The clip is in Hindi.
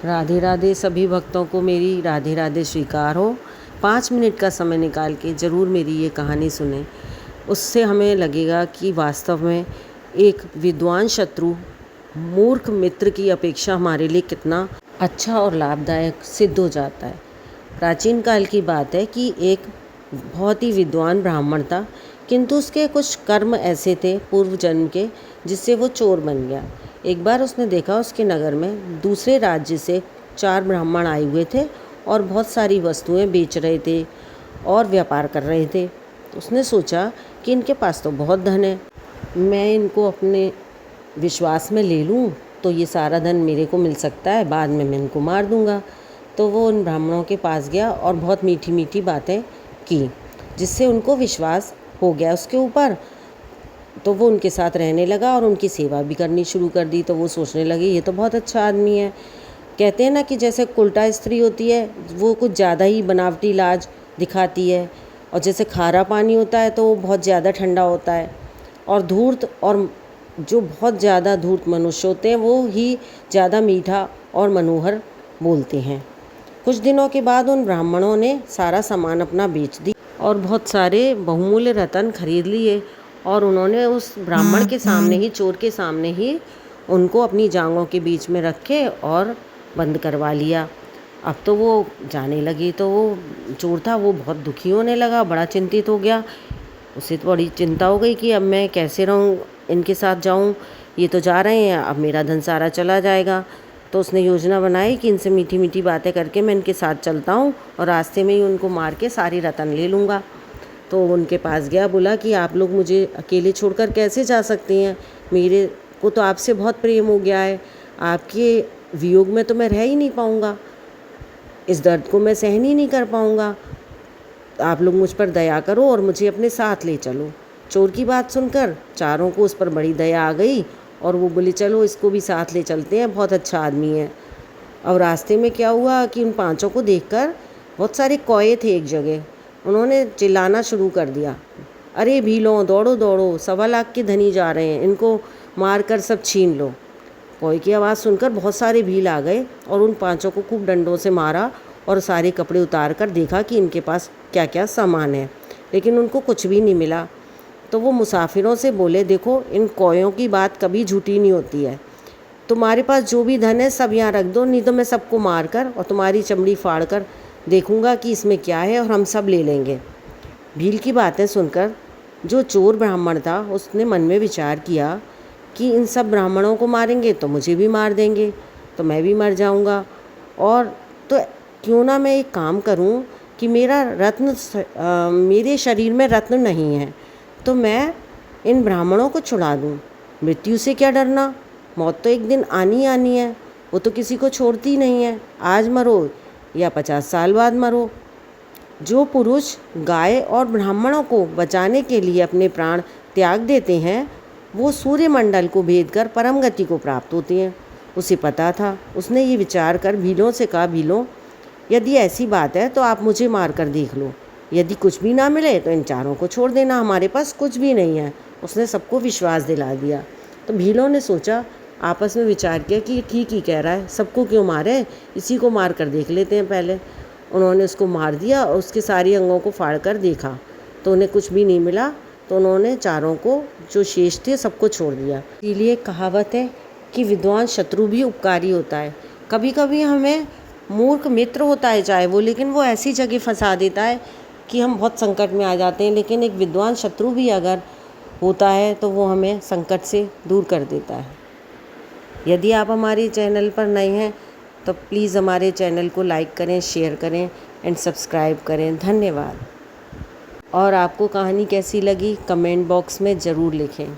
राधे राधे। सभी भक्तों को मेरी राधे राधे स्वीकार हो। 5 मिनट का समय निकाल के ज़रूर मेरी ये कहानी सुने। उससे हमें लगेगा कि वास्तव में एक विद्वान शत्रु मूर्ख मित्र की अपेक्षा हमारे लिए कितना अच्छा और लाभदायक सिद्ध हो जाता है। प्राचीन काल की बात है कि एक बहुत ही विद्वान ब्राह्मण था, किंतु उसके कुछ कर्म ऐसे थे पूर्व जन्म के जिससे वो चोर बन गया। एक बार उसने देखा उसके नगर में दूसरे राज्य से 4 ब्राह्मण आए हुए थे और बहुत सारी वस्तुएं बेच रहे थे और व्यापार कर रहे थे। उसने सोचा कि इनके पास तो बहुत धन है, मैं इनको अपने विश्वास में ले लूं तो ये सारा धन मेरे को मिल सकता है, बाद में मैं इनको मार दूंगा। तो वो उन ब्राह्मणों के पास गया और बहुत मीठी मीठी बातें की, जिससे उनको विश्वास हो गया उसके ऊपर। तो वो उनके साथ रहने लगा और उनकी सेवा भी करनी शुरू कर दी। तो वो सोचने लगे ये तो बहुत अच्छा आदमी है। कहते हैं ना कि जैसे उल्टा स्त्री होती है, वो कुछ ज़्यादा ही बनावटी इलाज दिखाती है, और जैसे खारा पानी होता है तो वो बहुत ज़्यादा ठंडा होता है, और धूर्त और जो बहुत ज़्यादा धूर्त मनुष्य होते हैं वो ही ज़्यादा मीठा और मनोहर बोलते हैं। कुछ दिनों के बाद उन ब्राह्मणों ने सारा सामान अपना बेच दी और बहुत सारे बहुमूल्य रत्न खरीद लिए, और उन्होंने उस ब्राह्मण के सामने ही, चोर के सामने ही उनको अपनी जांघों के बीच में रखे और बंद करवा लिया। अब तो वो जाने लगी, तो वो चोर था वो बहुत दुखी होने लगा, बड़ा चिंतित हो गया। उसे तो बड़ी चिंता हो गई कि अब मैं कैसे रहूं, इनके साथ जाऊं, ये तो जा रहे हैं, अब मेरा धन सारा चला जाएगा। तो उसने योजना बनाई कि इनसे मीठी मीठी बातें करके मैं इनके साथ चलता हूँ और रास्ते में ही उनको मार के सारी रत्न ले लूँगा। तो उनके पास गया, बोला कि आप लोग मुझे अकेले छोड़कर कैसे जा सकती हैं, मेरे को तो आपसे बहुत प्रेम हो गया है, आपके वियोग में तो मैं रह ही नहीं पाऊँगा, इस दर्द को मैं सहन ही नहीं कर पाऊँगा, आप लोग मुझ पर दया करो और मुझे अपने साथ ले चलो। चोर की बात सुनकर चारों को उस पर बड़ी दया आ गई और वो बोले चलो इसको भी साथ ले चलते हैं, बहुत अच्छा आदमी है। और रास्ते में क्या हुआ कि उन 5 को देखकर, बहुत सारे कौए थे एक जगह, उन्होंने चिल्लाना शुरू कर दिया, अरे भीलों दौड़ो दौड़ो, 1.25 लाख के धनी जा रहे हैं, इनको मार कर सब छीन लो। कौए की आवाज़ सुनकर बहुत सारे भील आ गए और उन 5 को खूब डंडों से मारा और सारे कपड़े उतार कर देखा कि इनके पास क्या क्या सामान है, लेकिन उनको कुछ भी नहीं मिला। तो वो मुसाफिरों से बोले, देखो इन कौयों की बात कभी झूठी नहीं होती है, तुम्हारे पास जो भी धन है सब यहाँ रख दो, नहीं तो मैं सबको मार कर और तुम्हारी चमड़ी फाड़ कर देखूंगा कि इसमें क्या है और हम सब ले लेंगे। भील की बातें सुनकर जो चोर ब्राह्मण था उसने मन में विचार किया कि इन सब ब्राह्मणों को मारेंगे तो मुझे भी मार देंगे, तो मैं भी मर जाऊंगा, और तो क्यों ना मैं एक काम करूं कि मेरे शरीर में रत्न नहीं है, तो मैं इन ब्राह्मणों को छुड़ा दूं। मृत्यु से क्या डरना, मौत तो एक दिन आनी आनी है, वो तो किसी को छोड़ती नहीं है, आज मरो या 50 साल बाद मरो। जो पुरुष गाय और ब्राह्मणों को बचाने के लिए अपने प्राण त्याग देते हैं वो सूर्यमंडल को भेद कर परम गति को प्राप्त होते हैं। उसे पता था। उसने ये विचार कर भीलों से कहा, भीलों यदि ऐसी बात है तो आप मुझे मार कर देख लो, यदि कुछ भी ना मिले तो इन 4 को छोड़ देना, हमारे पास कुछ भी नहीं है। उसने सबको विश्वास दिला दिया। तो भीलों ने सोचा, आपस में विचार किया कि ये ठीक ही कह रहा है, सबको क्यों मारे, इसी को मार कर देख लेते हैं पहले। उन्होंने उसको मार दिया और उसके सारी अंगों को फाड़ कर देखा तो उन्हें कुछ भी नहीं मिला। तो उन्होंने 4 को जो शेष थे सबको छोड़ दिया। इसीलिए कहावत है कि विद्वान शत्रु भी उपकारी होता है। कभी कभी हमें मूर्ख मित्र होता है चाहे वो, लेकिन वो ऐसी जगह फंसा देता है कि हम बहुत संकट में आ जाते हैं, लेकिन एक विद्वान शत्रु भी अगर होता है तो वो हमें संकट से दूर कर देता है। यदि आप हमारे चैनल पर नए हैं तो प्लीज़ हमारे चैनल को लाइक करें, शेयर करें एंड सब्सक्राइब करें। धन्यवाद। और आपको कहानी कैसी लगी कमेंट बॉक्स में ज़रूर लिखें।